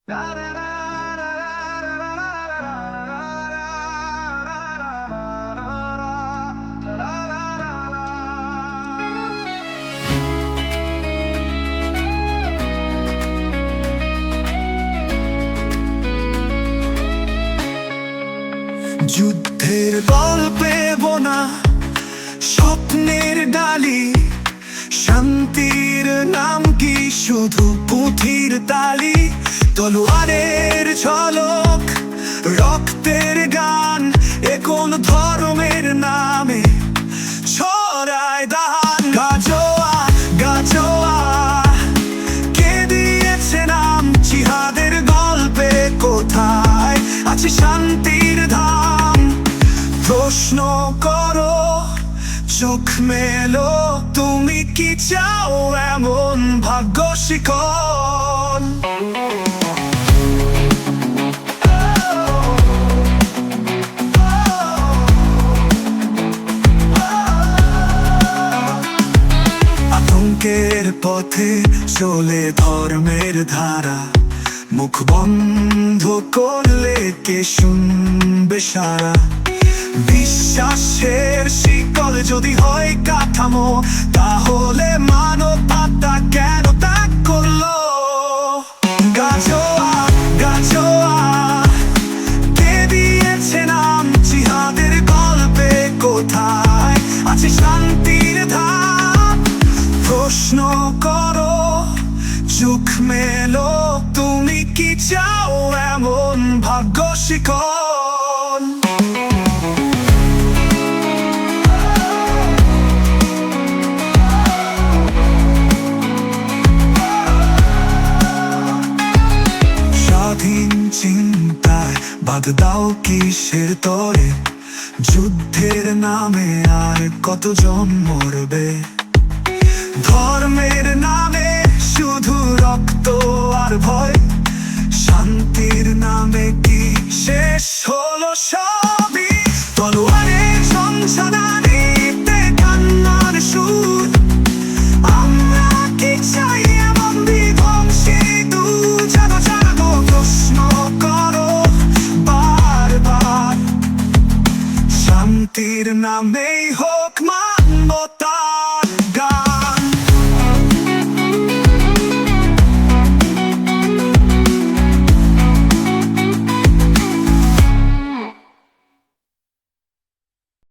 যুদ্ধের গল্পে বোনা স্বপ্নের ডালি, শান্তির নাম কি শুধু পুঁথির তালি? তলোয়ারের ঝলক, রক্তের গান, এ কোন ধর্মের নামে ছড়ায় দান? গাজোয়া গাজোয়া কে দিয়েছে নাম? জিহাদের গল্পে কোথায় আছে শান্তির ধাম? প্রশ্ন করো, চোখ মেলো, তুমি কি চাও এমন ভাগ্য শিকল? আতঙ্কের পথে চলে ধর্মের ধারা, মুখ বন্ধ করলে কে শুনবে সারা? বিশ্বাসের শিকল যদি হয় কাঠামো, তাহলে মানবতা কেন ত্যাগ করলো? গাজোয়া গাজোয়া কে দিয়েছে নাম? জিহাদের গল্পে কোথায় আছে শান্তির ধাম? প্রশ্ন করো, চোখ মেলো, তুমি কি চাও এমন ভাগ্য শিকল? স্বাধীন চিন্তায় বাদ দাও কিসের তরে? যুদ্ধের নামে আর কতজন মরবে? ধর্মের নামে